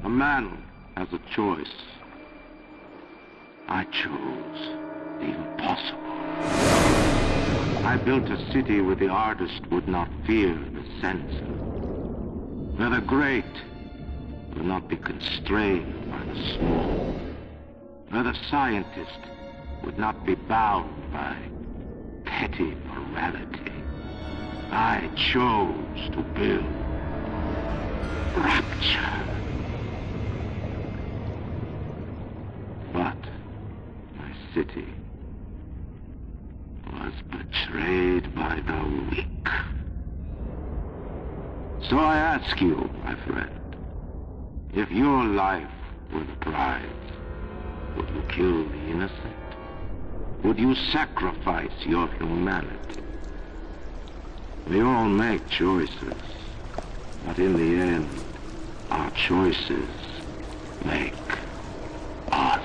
A man has a choice. I chose the impossible. I built a city where the artist would not fear the censor, where the great would not be constrained by the small, where the scientist would not be bound by petty morality. I chose to build rapture. But my city was betrayed by the weak. So I ask you, my friend, if your life were the prize, would you kill the innocent? Would you sacrifice your humanity? We all make choices, but in the end, our choices make us.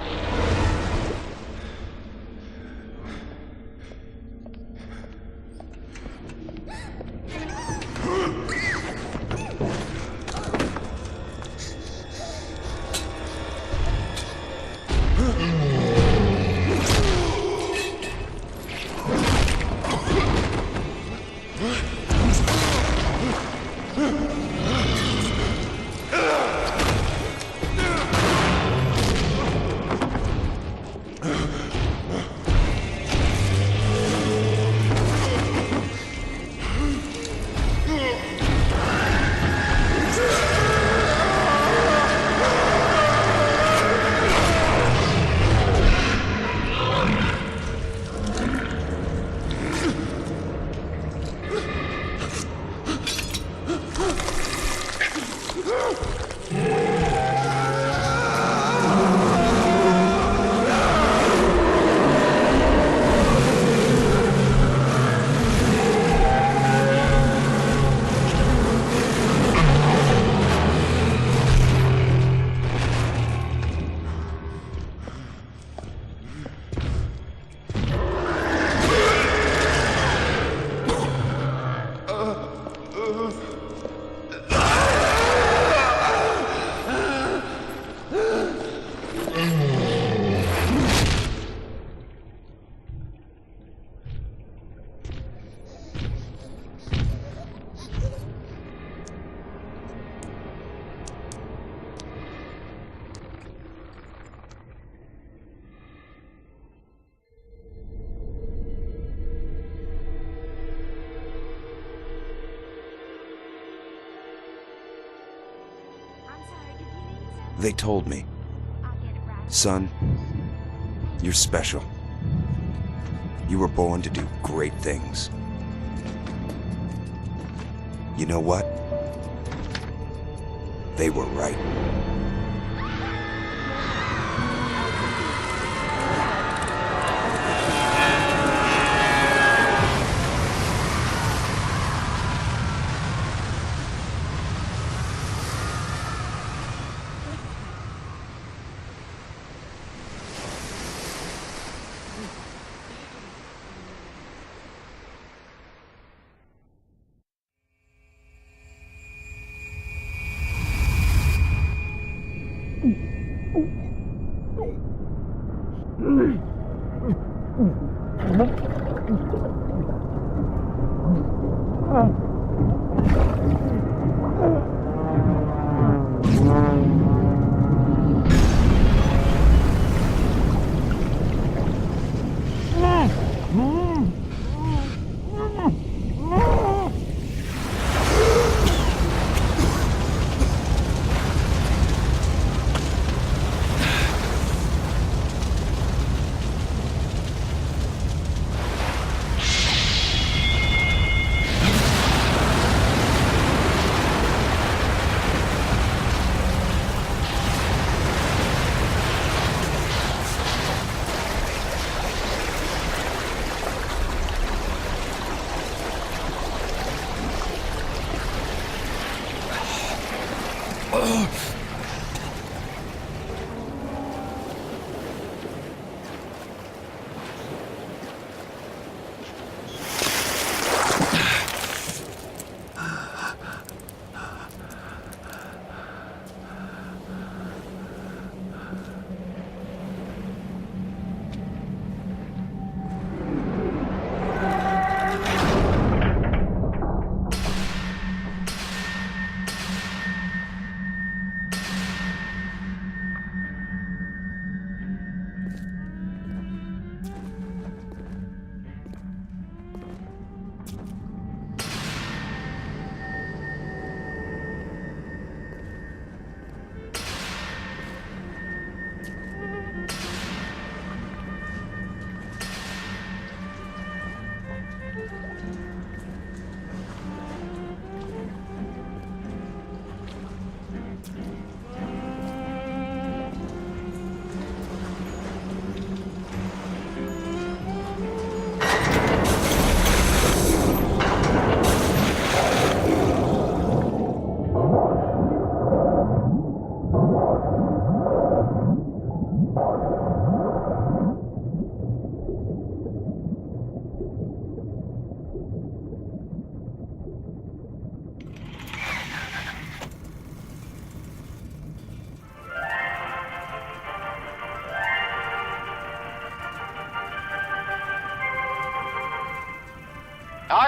They told me, son, you're special. You were born to do great things. You know what? They were right.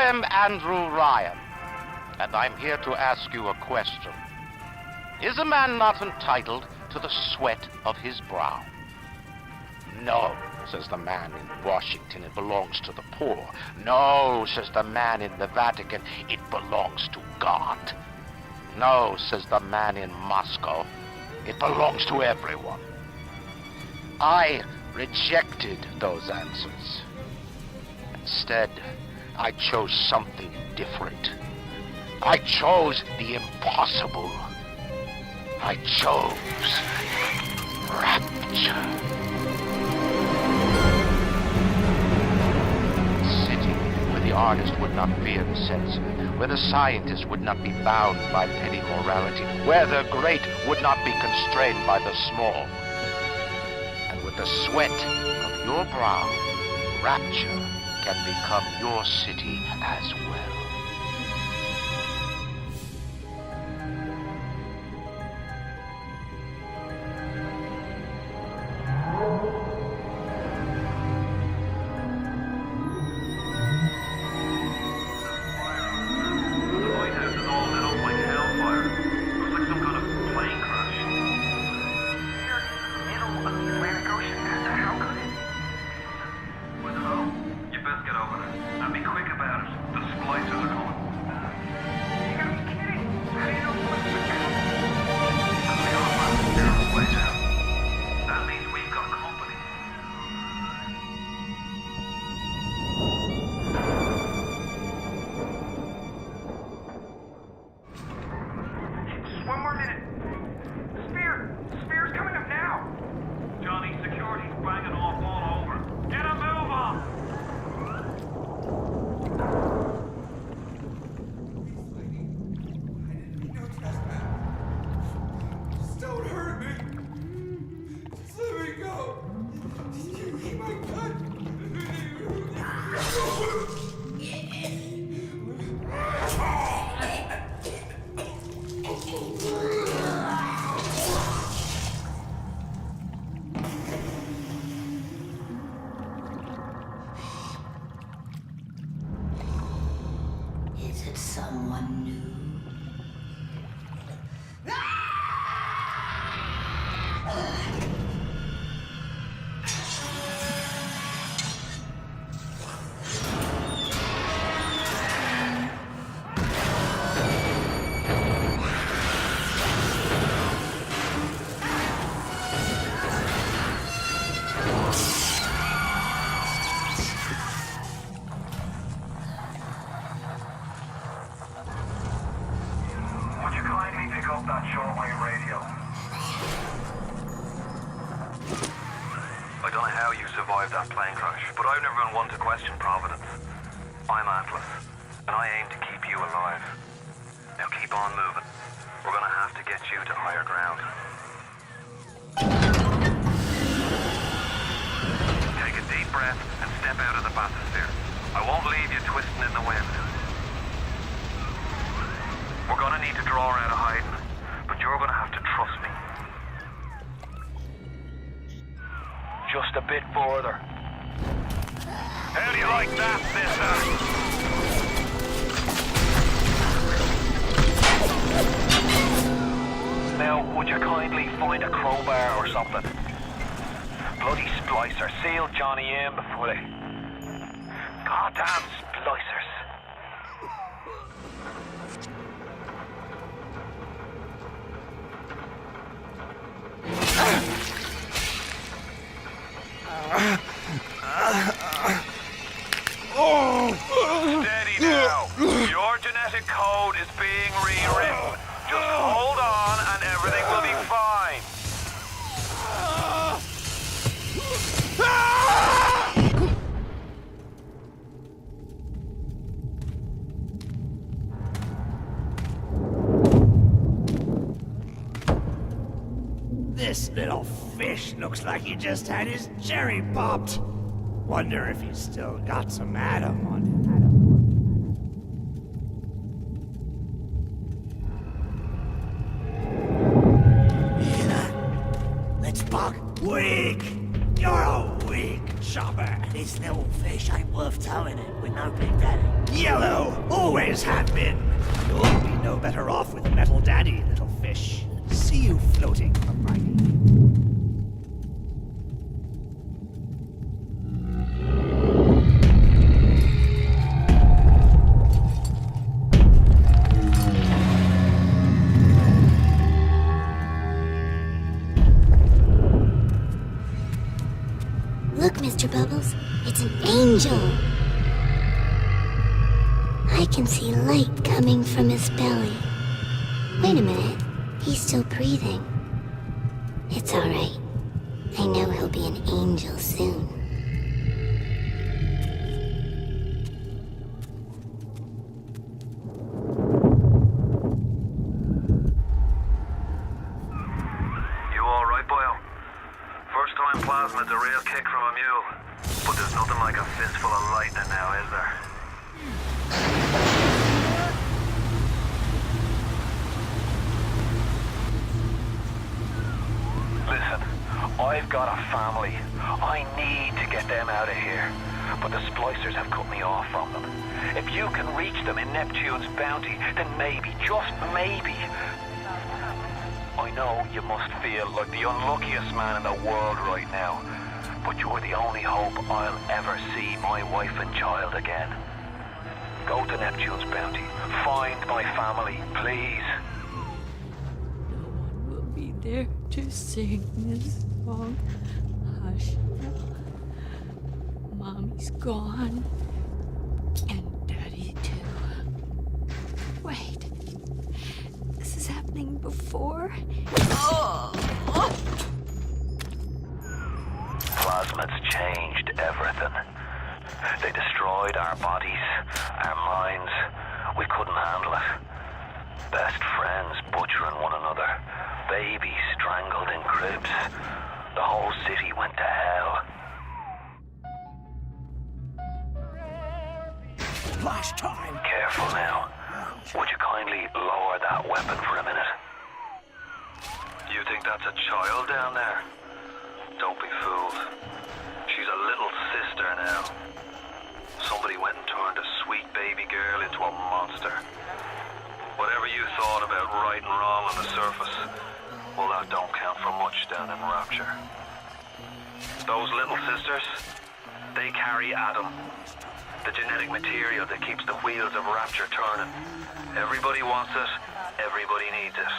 am Andrew Ryan, and I'm here to ask you a question. Is a man not entitled to the sweat of his brow? No, says the man in Washington, it belongs to the poor. No, says the man in the Vatican, it belongs to God. No, says the man in Moscow, it belongs to everyone. I rejected those answers. Instead, I chose something different. I chose the impossible. I chose rapture. City where the artist would not fear the censor, where the scientist would not be bound by petty morality, where the great would not be constrained by the small. And with the sweat of your brow, rapture can become your city as well. Someone new. That plane crash, but I've never been one to question Providence. I'm Atlas, and I aim to keep you alive. Now keep on moving. We're gonna have to get you to higher ground. Take a deep breath and step out of the bathysphere. I won't leave you twisting in the wind. We're gonna need to draw her out of hiding, but you're gonna have to trust me. Just a bit further. How do you like that, mister? Now, would you kindly find a crowbar or something? Bloody splicer. Seal Johnny in before they... Goddamn splicers. Steady now. Your genetic code is being rewritten. Just hold on and everything will be fine. This little fish looks like he just had his cherry popped. Wonder if he's still got some Adam on him. Let's bug. Weak! You're a weak chopper. This little fish ain't worth towing it with no big daddy. Yellow, always have been. You'll be no better off with a metal daddy, little fish. See you floating from my Look, Mr. Bubbles, it's an angel. I can see light coming from his belly. Wait a minute, he's still breathing. It's all right. I know he'll be an angel soon. You alright, Boyle? First time plasmid's a real kick from a mule. But there's nothing like a fistful of lightning now, is there? Listen, I've got a family. I need to get them out of here. But the splicers have cut me off from them. If you can reach them in Neptune's bounty, then maybe, just maybe... I know you must feel like the unluckiest man in the world right now. But you're the only hope I'll ever see my wife and child again. Go to Neptune's bounty. Find my family, please. No one will be there to sing this song. Hush. Mommy's gone. And Daddy too. Wait. This is happening before? Oh! Plasmids changed everything. They destroyed our bodies, our minds. We couldn't handle it. Best friends butchering one another. Babies strangled in cribs. The whole city went to hell. Flash time! Careful now. Would you kindly lower that weapon for a minute? You think that's a child down there? Don't be fooled. She's a little sister now. Somebody went and turned a sweet baby girl into a monster. Whatever you thought about right and wrong on the surface, well, that don't count for much down in Rapture. Those little sisters, they carry Adam, the genetic material that keeps the wheels of Rapture turning. Everybody wants it, everybody needs it.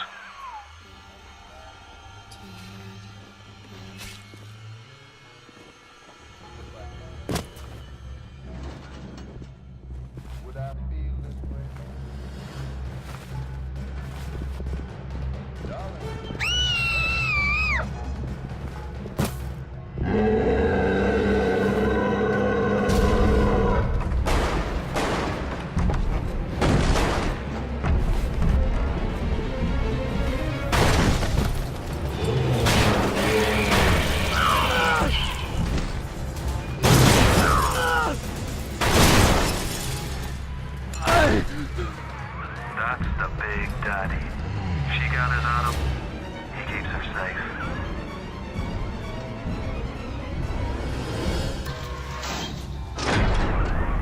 That's the big daddy. She got his Adam. He keeps her safe.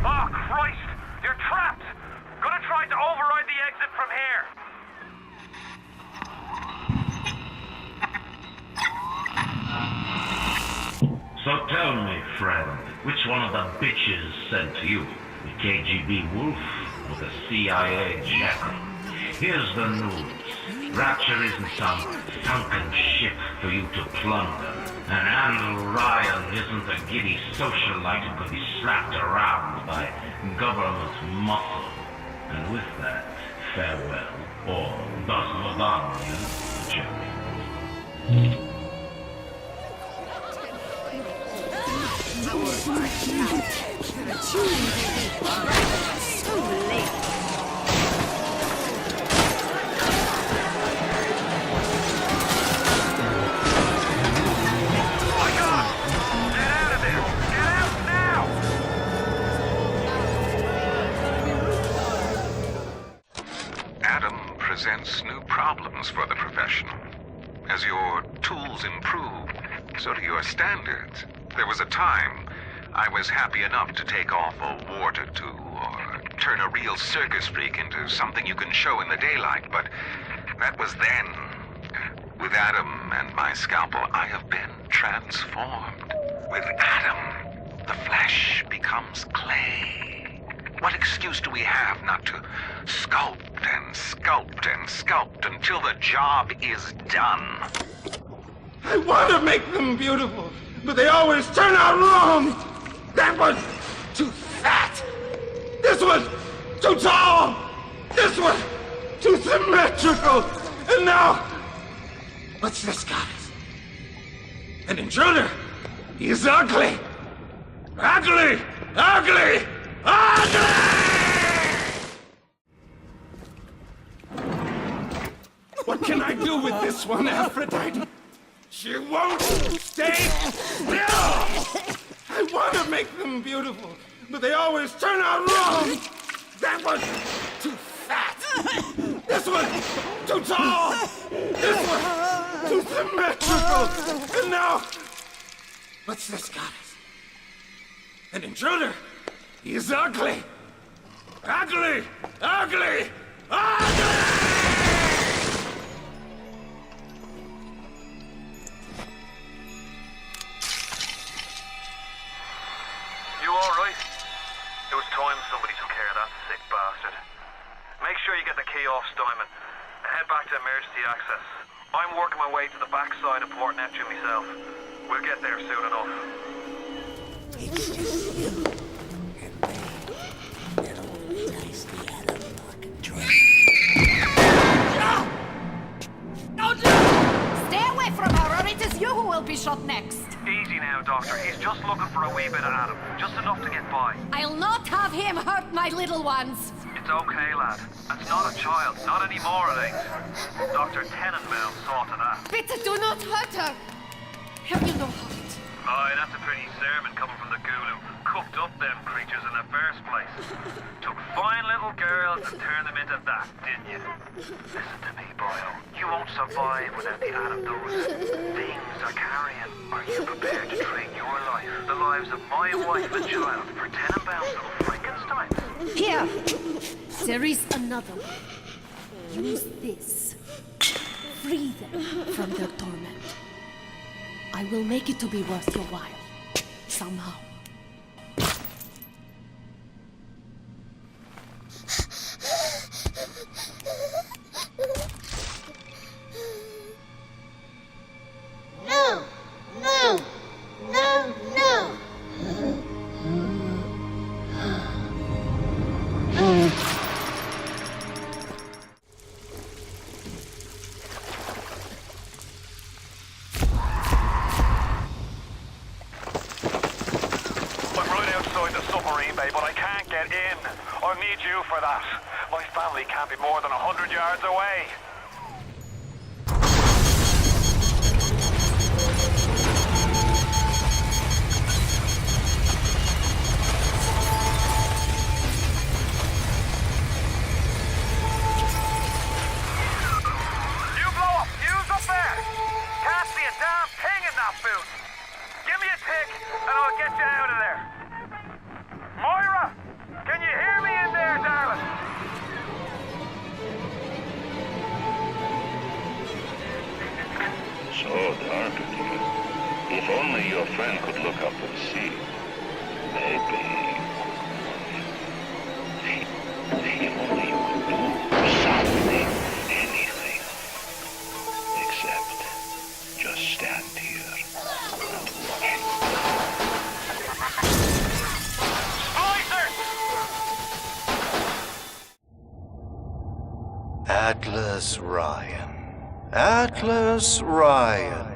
Oh, Christ! You're trapped! Gonna try to override the exit from here. So tell me, friend, which one of the bitches sent you? The KGB wolf or the CIA jackal? Here's the news. Rapture isn't some sunken ship for you to plunder. And Andrew Ryan isn't a giddy socialite who could be slapped around by government muscle. And with that, farewell, or das Madame, Jerry. Adam presents new problems for the professional. As your tools improve, so do your standards. There was a time I was happy enough to take off a wart or two, or turn a real circus freak into something you can show in the daylight, but that was then. With Adam and my scalpel, I have been transformed. With Adam, the flesh becomes clay. What excuse do we have not to sculpt and sculpt and sculpt until the job is done? I want to make them beautiful, but they always turn out wrong. That was too fat. This was too tall. This was too symmetrical. And now, what's this, guys? An intruder. He's ugly. Ugly! Ugly! Ugly! What can I do with this one, Aphrodite? She won't stay still! I want to make them beautiful, but they always turn out wrong! That was too fat! This was too tall! This was too symmetrical! And now, what's this, guys? An intruder! He's ugly! Ugly! Ugly! Ugly! You alright? It was time somebody took care of that sick bastard. Make sure you get the key off Steinman and head back to emergency access. I'm working my way to the backside of Port Neptune myself. We'll get there soon enough. It's just you and me. That old nicely Adam fucking drink. Stay away from her, or it is you who will be shot next. Easy now, Doctor. He's just looking for a wee bit of Adam. Just enough to get by. I'll not have him hurt my little ones. It's okay, lad. That's not a child. Not anymore, it ain't. Dr. Tenenbaum saw to that. Bitte, do not hurt her. Have you no heart? Aye, that's a pretty sermon coming from the ghoul who cooked up them creatures in the first place. Took fine little girls and turned them into that, didn't you? Listen to me, boyo. You won't survive without the Adam those things are carrying. Are you prepared to trade your life, the lives of my wife and child, for Tenenbaum's little Frankenstein? Here. There is another one. Use this. Free them from their torment. I will make it to be worth your while. Somehow. No! No! No! No! But I can't get in. I'll need you for that. My family can't be more than 100 yards away. You blow up! Use up there! Can't see a damn thing in that boot! Give me a tick and I'll get you out of there. Moira! Can you hear me in there, darling? So dark in here. If only your friend could look up and see. Maybe. If only you could do something, anything. Except just stand here and watch. Atlas Ryan. Atlas Ryan.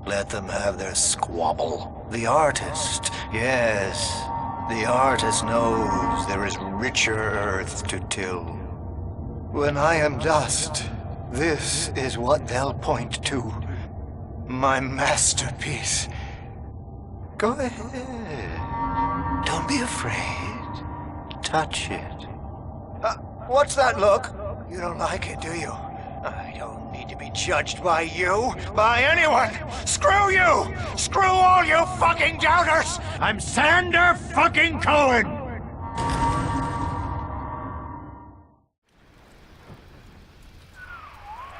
Let them have their squabble. The artist, yes, the artist knows there is richer earth to till. When I am dust, this is what they'll point to. My masterpiece. Go ahead. Don't be afraid. Touch it. What's that look? You don't like it, do you? I don't need to be judged by you, by anyone! Screw you! Screw all you fucking doubters! I'm Sander fucking Cohen!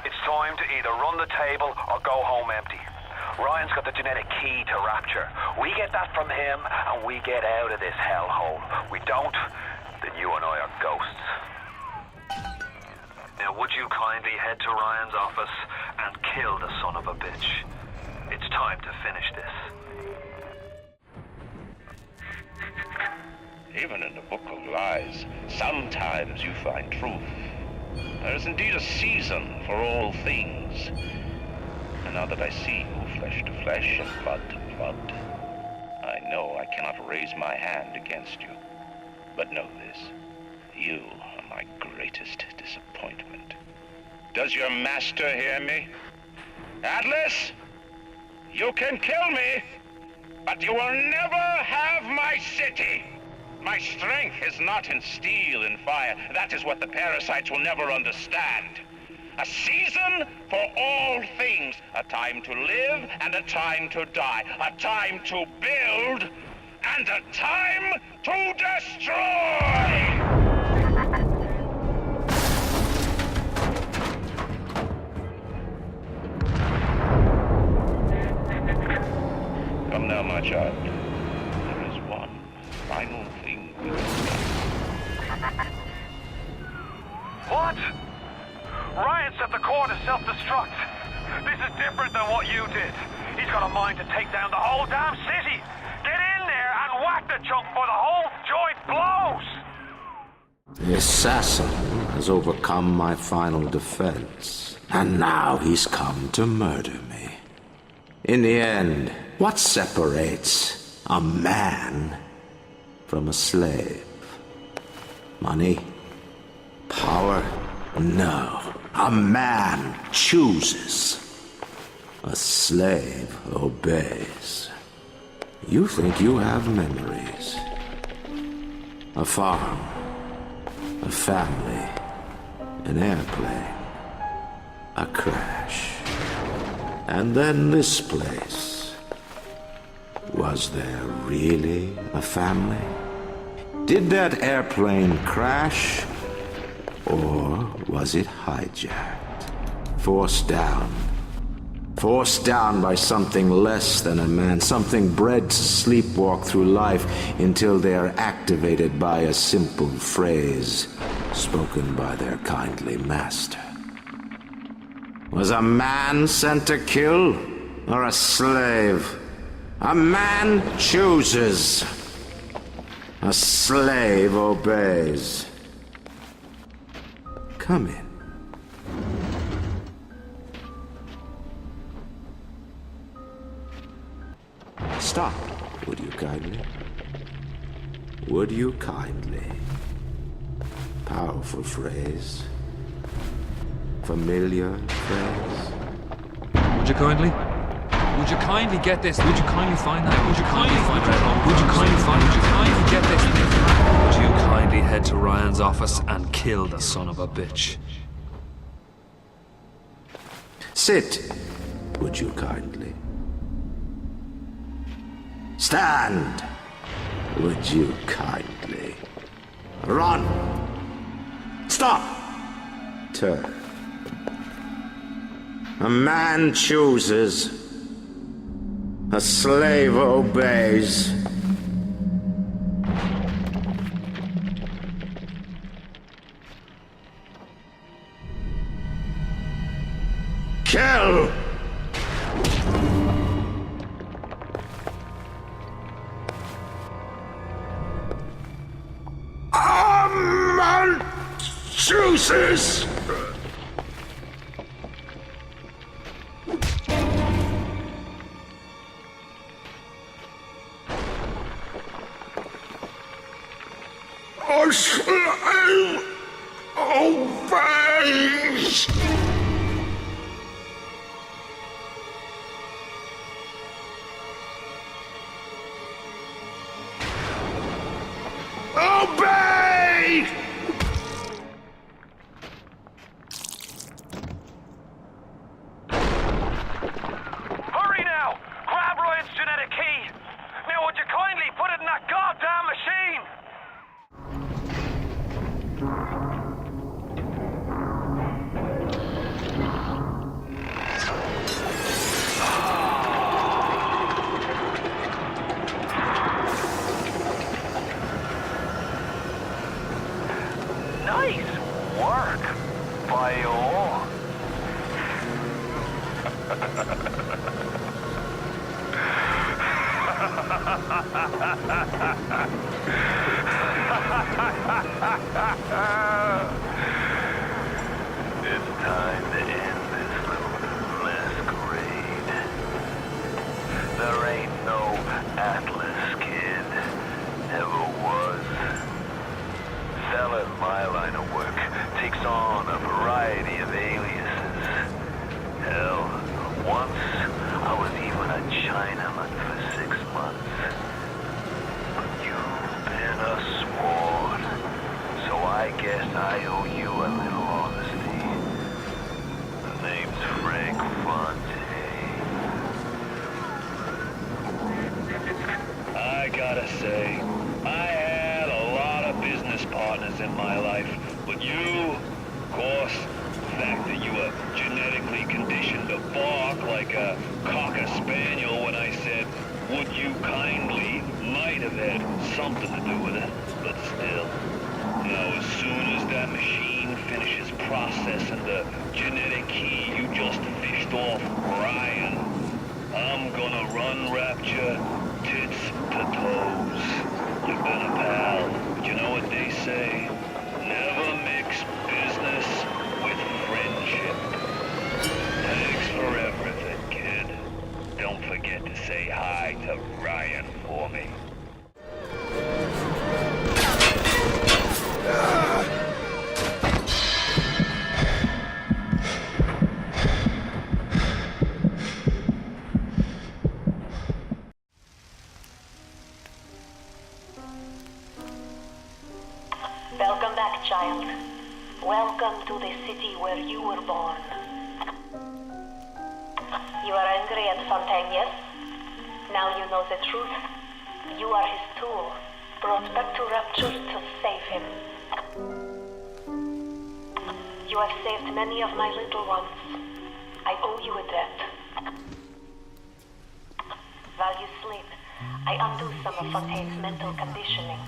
It's time to either run the table or go home empty. Ryan's got the genetic key to Rapture. We get that from him, and we get out of this hellhole. We don't, then you and I are ghosts. Now, would you kindly head to Ryan's office and kill the son of a bitch? It's time to finish this. Even in the Book of Lies, sometimes you find truth. There is indeed a season for all things. And now that I see you flesh to flesh and blood to blood, I know I cannot raise my hand against you. But know this, you are my greatest disappointment. Does your master hear me? Atlas, you can kill me, but you will never have my city. My strength is not in steel and fire. That is what the parasites will never understand. A season for all things. A time to live and a time to die. A time to build and a time to destroy! Come now, my child. There is one final thing we can do. What? Ryan set the core to self-destruct. This is different than what you did. He's got a mind to take down the whole damn city. Get in there and whack the chunk before the whole joint blows! The assassin has overcome my final defense, and now he's come to murder me. In the end, what separates a man from a slave? Money? Power? No. A man chooses. A slave obeys. You think you have memories. A farm. A family. An airplane. A crash. And then this place. Was there really a family? Did that airplane crash? Or was it hijacked? Forced down. Forced down by something less than a man, something bred to sleepwalk through life until they are activated by a simple phrase spoken by their kindly master. Was a man sent to kill, or a slave? A man chooses. A slave obeys. Come in. Stop, would you kindly? Would you kindly? Powerful phrase. Familiar phrase. Would you kindly? Would you kindly get this? Would you kindly find that? Would you kindly find it? Would you kindly find it? Would you kindly get this? Would you kindly head to Ryan's office and kill the son of a bitch? Sit, would you kindly? Stand, would you kindly? Run! Stop! Turn. A man chooses. A slave obeys. Kill! A man chooses! A slave obeys! Obey! It's time to end this little masquerade. There ain't no Atlas kid. Never was. Fella in my line of work takes on a variety of aliases. Hell, once I was even a Chinaman for 6 months. But you've been a sport, so I guess I owe you a little honesty. The name's Frank Fonte. I gotta say, I had a lot of business partners in my life, but you, of course, the fact that you were genetically conditioned to bark like a cocker spaniel when I said, would you kindly, might have had something to do with it, but still. Now, as soon as that machine finishes processing the genetic key you just fished off Ryan, I'm gonna run Rapture tits to toes. You've been a pal, but you know what they say? Never mix business with friendship. Thanks for everything, kid. Don't forget to say hi to Ryan for me. Welcome back, child. Welcome to the city where you were born. You are angry at Fontaine, yes? Now you know the truth. You are his tool, brought back to Rapture to save him. You have saved many of my little ones. I owe you a debt. While you sleep, I undo some of Fontaine's mental conditioning.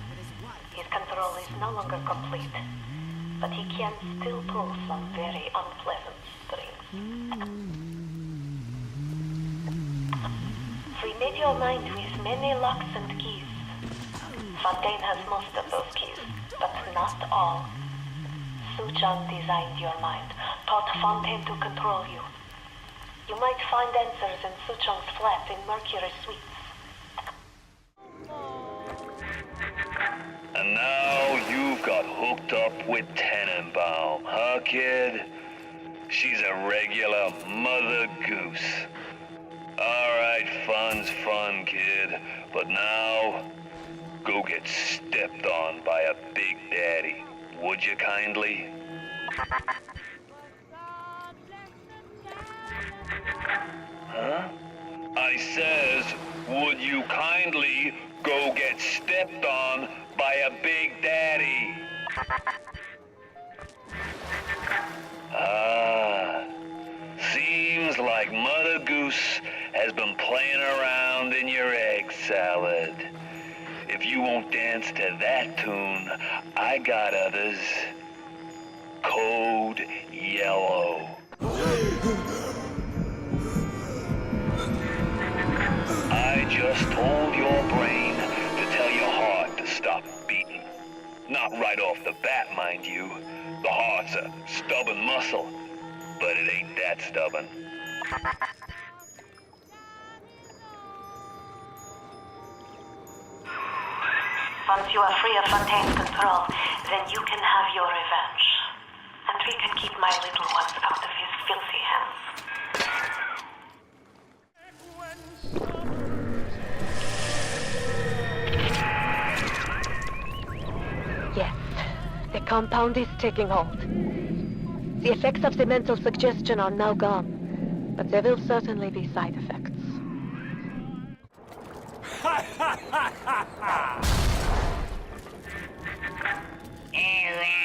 His control is no longer complete, but he can still pull some very unpleasant strings. Remade your mind with many locks and keys. Fontaine has most of those keys, but not all. Suchong designed your mind, taught Fontaine to control you. You might find answers in Suchong's flat in Mercury Suites. And now you've got hooked up with Tenenbaum, huh, kid? She's a regular mother goose. Alright, fun's fun, kid. But now, go get stepped on by a big daddy. Would you kindly? Huh? I says, would you kindly go get stepped on by a big daddy? Ah, seems like Mother Goose has been playing around in your egg salad. If you won't dance to that tune, I got others. Code Yellow. I just told your brain to tell your heart to stop beating. Not right off the bat, mind you. The heart's a stubborn muscle, but it ain't that stubborn. Once you are free of Fontaine's control, then you can have your revenge. And we can keep my little ones out of his filthy hands. Yes, the compound is taking hold. The effects of the mental suggestion are now gone, but there will certainly be side effects. All right.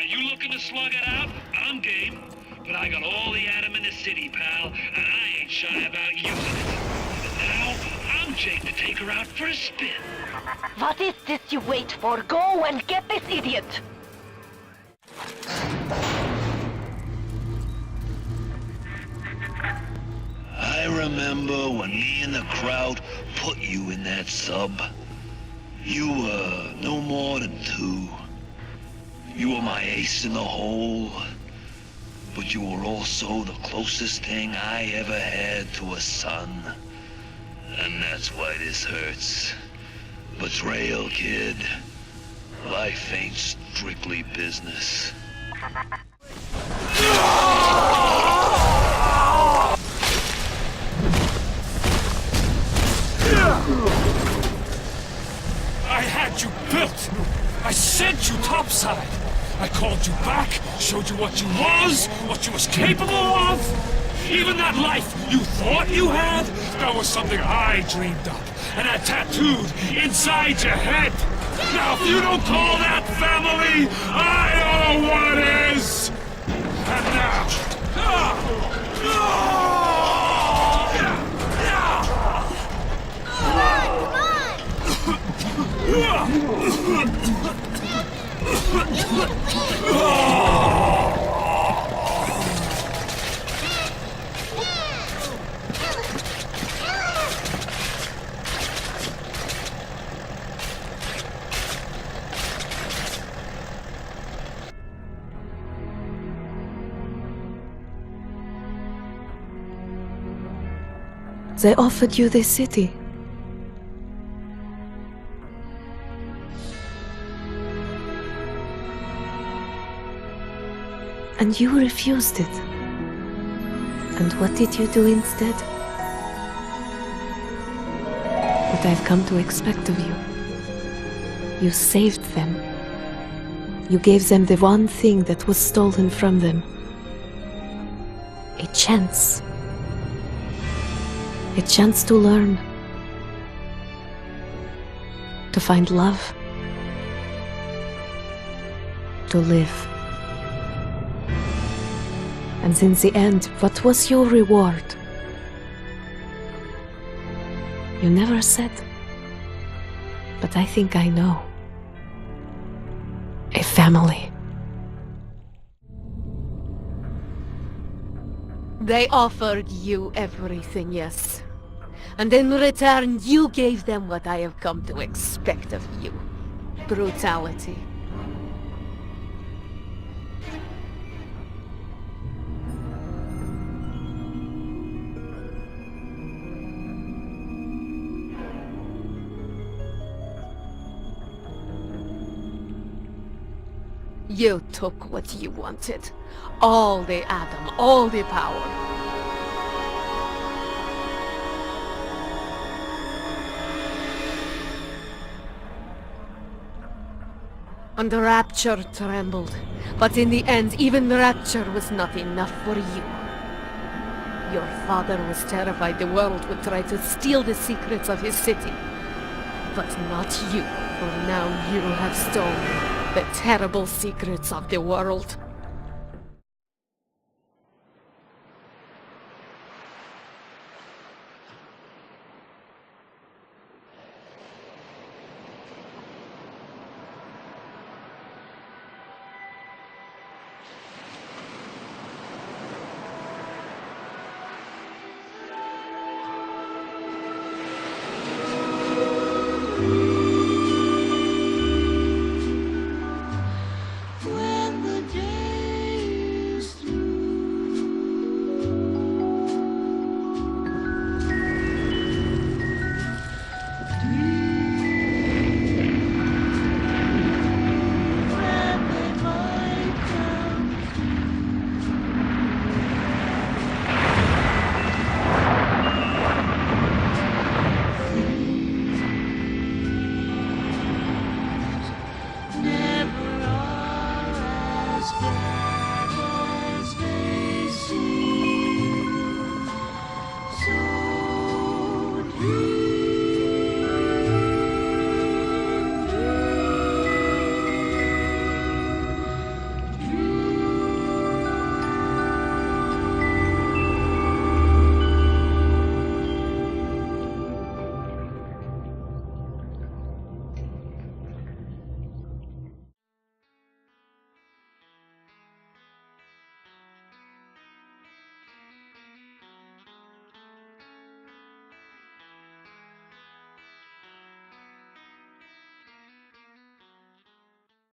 You looking to slug it out? I'm game. But I got all the atom in the city, pal, and I ain't shy about using it. And now, I'm Jake to take her out for a spin. What is this you wait for? Go and get this idiot! I I remember when me and the crowd put you in that sub. You were no more than 2. You were my ace in the hole. But you were also the closest thing I ever had to a son. And that's why this hurts. Betrayal, kid. Life ain't strictly business. I had you built. I sent you topside. I called you back, showed you what you was capable of. Even that life you thought you had, that was something I dreamed up and had tattooed inside your head. Now, if you don't call that family, I don't know what is. And now, They offered you this city. And you refused it. And what did you do instead? What I've come to expect of you. You saved them. You gave them the one thing that was stolen from them. A chance. A chance to learn. To find love. To live. And in the end, what was your reward? You never said. But I think I know. A family. They offered you everything, yes. And in return, you gave them what I have come to expect of you. Brutality. You took what you wanted. All the Adam, all the power. And the Rapture trembled. But in the end, even the Rapture was not enough for you. Your father was terrified the world would try to steal the secrets of his city. But not you, for now you have stolen the terrible secrets of the world.